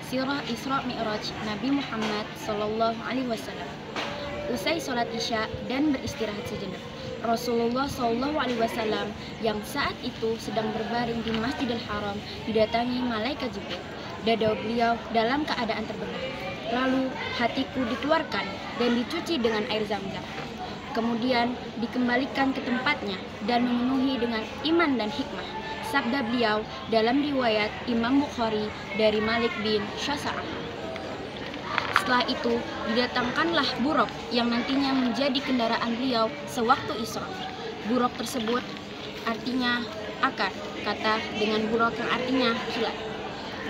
Sirah Isra Mi'raj Nabi Muhammad SAW. Usai sholat Isya dan beristirahat sejenak, Rasulullah SAW yang saat itu sedang berbaring di Masjidil Haram didatangi malaikat Jibril. Dada beliau dalam keadaan terbelah. Lalu hatiku dikeluarkan dan dicuci dengan air Zam-Zam. Kemudian dikembalikan ke tempatnya dan memenuhi dengan iman dan hikmah. Sabda beliau dalam riwayat Imam Bukhari dari Malik bin Syasa'ah. Setelah itu didatangkanlah buruk yang nantinya menjadi kendaraan beliau sewaktu Isra. Buruk tersebut artinya akar, kata dengan buruk yang artinya kilat.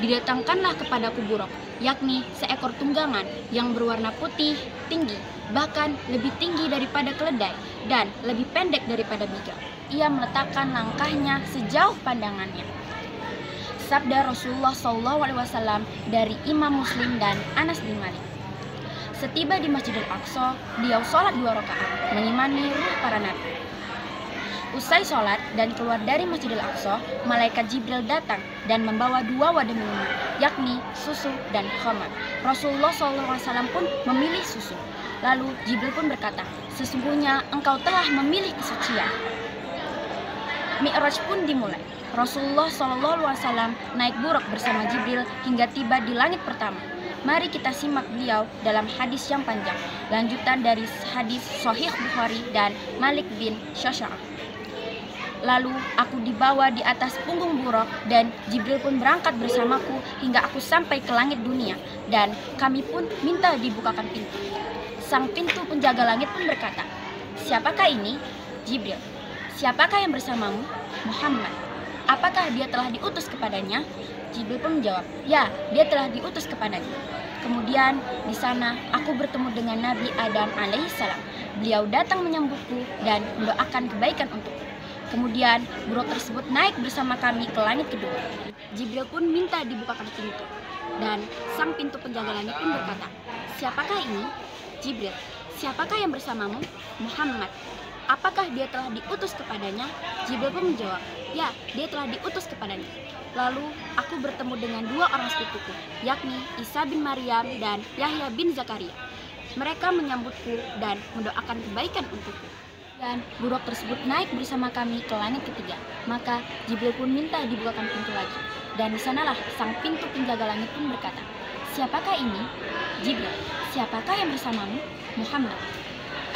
Didatangkanlah kepadaku buruk, yakni seekor tunggangan yang berwarna putih, tinggi, bahkan lebih tinggi daripada keledai dan lebih pendek daripada bigal. Ia meletakkan langkahnya sejauh pandangannya. Sabda Rasulullah SAW dari Imam Muslim dan Anas bin Malik. Setiba di Masjidil Aqsa, beliau sholat 2 rakaat, mengimani ruh para nabi. Usai sholat dan keluar dari Masjidil Aqsa, malaikat Jibril datang dan membawa 2 wadah minuman, yakni susu dan khamar. Rasulullah SAW pun memilih susu. Lalu Jibril pun berkata, sesungguhnya engkau telah memilih kesucian. Mi'raj pun dimulai. Rasulullah SAW naik buruk bersama Jibril hingga tiba di langit pertama. Mari kita simak beliau dalam hadis yang panjang, lanjutan dari hadis Sahih Bukhari dan Malik bin Syasa'ah. Lalu aku dibawa di atas punggung buruk dan Jibril pun berangkat bersamaku hingga aku sampai ke langit dunia dan kami pun minta dibukakan pintu. Sang pintu penjaga langit pun berkata, siapakah ini? Jibril. Siapakah yang bersamamu? Muhammad. Apakah dia telah diutus kepadanya? Jibril pun menjawab, ya, dia telah diutus kepadanya. Kemudian di sana aku bertemu dengan Nabi Adam alaihissalam. Beliau datang menyambutku dan mendoakan kebaikan untukku. Kemudian buruk tersebut naik bersama kami ke langit kedua. Jibril pun minta dibukakan pintu. Dan sang pintu penjaga langit pun berkata, siapakah ini? Jibril. Siapakah yang bersamamu? Muhammad. Apakah dia telah diutus kepadanya? Jibril pun menjawab, ya, dia telah diutus kepadanya. Lalu aku bertemu dengan 2 orang sepupuku, yakni Isa bin Maryam dan Yahya bin Zakaria. Mereka menyambutku dan mendoakan kebaikan untukku. Dan buruk tersebut naik bersama kami ke langit ketiga. Maka Jibril pun minta dibukakan pintu lagi. Dan di sanalah sang pintu penjaga langit pun berkata, siapakah ini? Jibril. Siapakah yang bersamamu? Muhammad.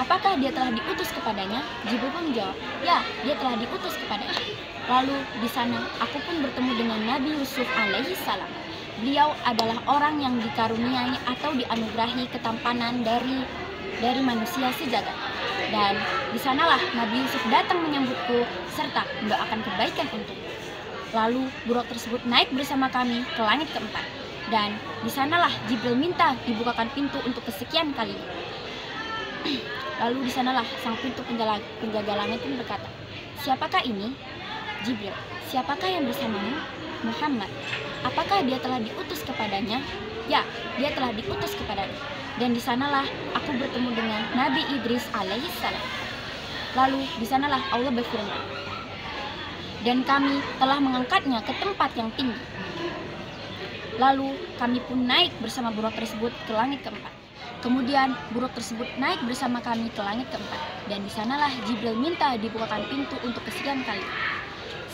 Apakah dia telah diutus kepadanya? Jibril pun menjawab, ya, dia telah diutus kepadanya. Lalu di sana aku pun bertemu dengan Nabi Yusuf alaihissalam. Beliau adalah orang yang dikaruniai atau dianugerahi ketampanan dari manusia sejagat. Dan di sanalah Nabi Yusuf datang menyambutku serta mendoakan kebaikan untukku. Lalu buruk tersebut naik bersama kami ke langit keempat. Dan di sanalah Jibril minta dibukakan pintu untuk kesekian kalinya. Lalu di sanalah sang pintu penjaga langit pun berkata, siapakah ini? Jibril. Siapakah yang bersamamu? Muhammad. Apakah dia telah diutus kepadanya? Ya, dia telah diutus kepadanya. Dan di sanalah aku bertemu dengan Nabi Idris alaihissalam. Lalu di sanalah Allah berfirman, dan kami telah mengangkatnya ke tempat yang tinggi. Lalu kami pun naik bersama buruk tersebut ke langit keempat. Kemudian buruk tersebut naik bersama kami ke langit keempat. Dan di sanalah Jibril minta dibukakan pintu untuk kesekian kali.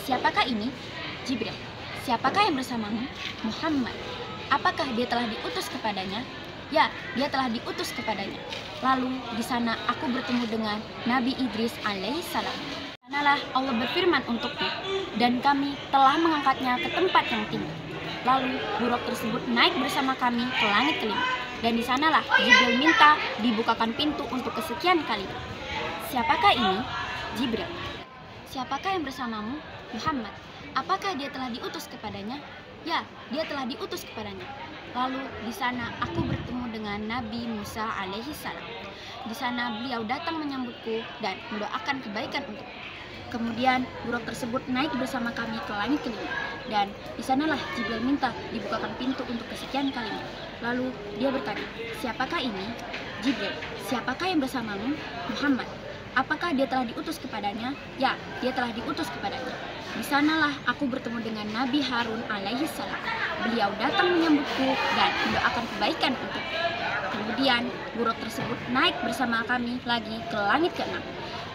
Siapakah ini? Jibril. Siapakah yang bersamamu? Muhammad. Apakah dia telah diutus kepadanya? Ya, dia telah diutus kepadanya. Lalu di sana aku bertemu dengan Nabi Idris alaihissalam. Di sanalah Allah berfirman untuknya, dan kami telah mengangkatnya ke tempat yang tinggi. Lalu buruk tersebut naik bersama kami ke langit kelima. Dan di sanalah Jibril minta dibukakan pintu untuk kesekian kali. Siapakah ini? Jibril. Siapakah yang bersamamu? Muhammad. Apakah dia telah diutus kepadanya? Ya, dia telah diutus kepadanya. Lalu di sana aku bertemu dengan Nabi Musa alaihissalam. Di sana beliau datang menyambutku dan mendoakan kebaikan untukku. Kemudian buruk tersebut naik bersama kami ke langit kelima. Dan di sanalah Jibril minta dibukakan pintu untuk kesekian kalinya. Lalu dia bertanya, siapakah ini? Jibril. Siapakah yang bersamamu? Muhammad. Apakah dia telah diutus kepadanya? Ya, dia telah diutus kepadanya. Di sanalah aku bertemu dengan Nabi Harun alaihi salam. Beliau datang menyambutku dan mendoakan kebaikan untukku. Kemudian buruk tersebut naik bersama kami lagi ke langit ke-6.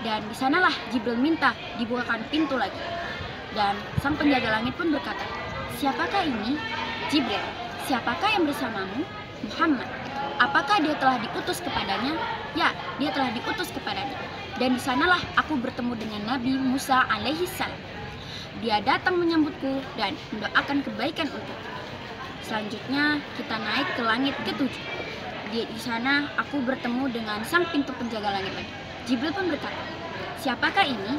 Dan di sanalah Jibril minta dibukakan pintu lagi. Dan sang penjaga langit pun berkata, "Siapakah ini?" Jibril, "Siapakah yang bersamamu?" Muhammad, "Apakah dia telah diutus kepadanya?" Ya, dia telah diutus kepadanya. Dan di sanalah aku bertemu dengan Nabi Musa alaihi salam. Dia datang menyambutku dan mendoakan kebaikan untukku. Selanjutnya kita naik ke langit ke-7. Di sana aku bertemu dengan sang pintu penjaga langit lagi. Jibril pun berkata, "Siapakah ini?"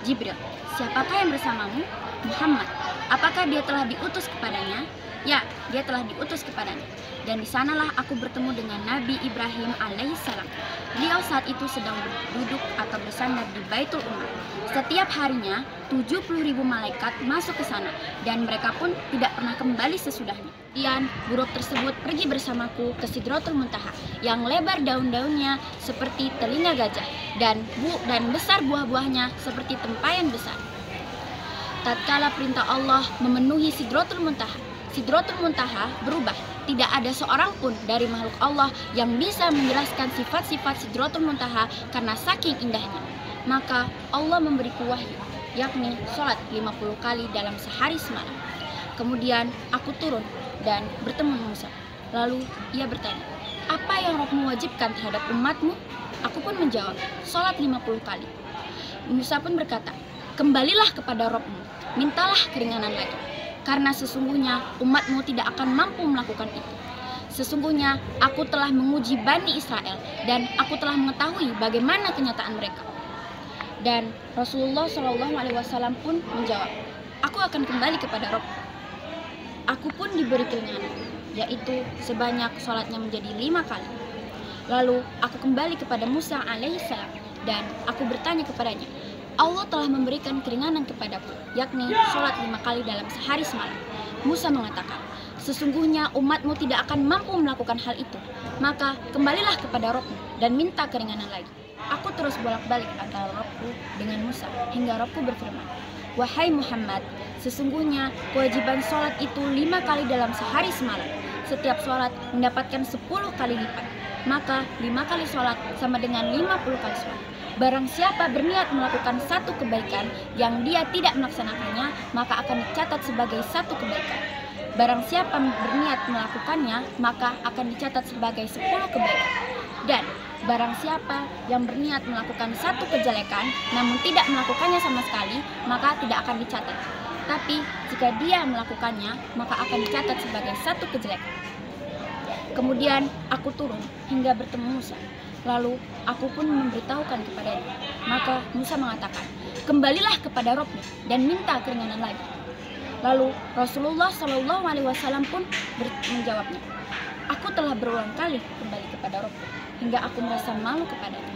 Jibril, "Siapakah yang bersamamu?" Muhammad, "Apakah dia telah diutus kepadanya?" Ya, dia telah diutus kepadanya. Dan di sanalah aku bertemu dengan Nabi Ibrahim alaihissalam. Beliau saat itu sedang duduk atau bersandar di Baitul Umar. Setiap harinya 70.000 malaikat masuk ke sana dan mereka pun tidak pernah kembali sesudahnya. Kemudian buruk tersebut pergi bersamaku ke Sidratul Muntaha yang lebar daun-daunnya seperti telinga gajah dan besar buah-buahnya seperti tempayan besar. Tatkala perintah Allah memenuhi Sidratul Muntaha berubah. Tidak ada seorang pun dari makhluk Allah yang bisa menjelaskan sifat-sifat Sidratul Muntaha karena saking indahnya. Maka Allah memberiku wahyu, yakni sholat 50 kali dalam sehari semalam. Kemudian aku turun dan bertemu Musa. Lalu ia bertanya, "Apa yang Rabbmu wajibkan terhadap umatmu?" Aku pun menjawab, "Sholat 50 kali." Musa pun berkata, "Kembalilah kepada Rabbmu, mintalah keringanan lagi. Karena sesungguhnya umatmu tidak akan mampu melakukan itu. Sesungguhnya aku telah menguji Bani Israel dan aku telah mengetahui bagaimana kenyataan mereka." Dan Rasulullah SAW pun menjawab, "Aku akan kembali kepada Rabb." Aku pun diberi keringanan, yaitu sebanyak sholatnya menjadi 5 kali. Lalu aku kembali kepada Musa alaihissalam dan aku bertanya kepadanya, "Allah telah memberikan keringanan kepadaku, yakni sholat 5 kali dalam sehari semalam." Musa mengatakan, "Sesungguhnya umatmu tidak akan mampu melakukan hal itu. Maka kembalilah kepada Rabbmu dan minta keringanan lagi." Aku terus bolak-balik antara Rabbku dengan Musa hingga Rabbku berfirman, "Wahai Muhammad, sesungguhnya kewajiban sholat itu 5 kali dalam sehari semalam. Setiap sholat mendapatkan 10 kali lipat. Maka 5 kali sholat sama dengan 50 kali sholat. Barang siapa berniat melakukan satu kebaikan yang dia tidak melaksanakannya, maka akan dicatat sebagai satu kebaikan. Barang siapa berniat melakukannya, maka akan dicatat sebagai 10 kebaikan. Dan barang siapa yang berniat melakukan satu kejelekan namun tidak melakukannya sama sekali, maka tidak akan dicatat. Tapi jika dia melakukannya, maka akan dicatat sebagai satu kejelekan." Kemudian aku turun hingga bertemu Musa. Lalu aku pun memberitahukan kepadanya. Maka Musa mengatakan, "Kembalilah kepada Rabbmu dan minta keringanan lagi." Lalu Rasulullah SAW pun menjawabnya, "Aku telah berulang kali kembali kepada Rabbku hingga aku merasa malu kepadanya."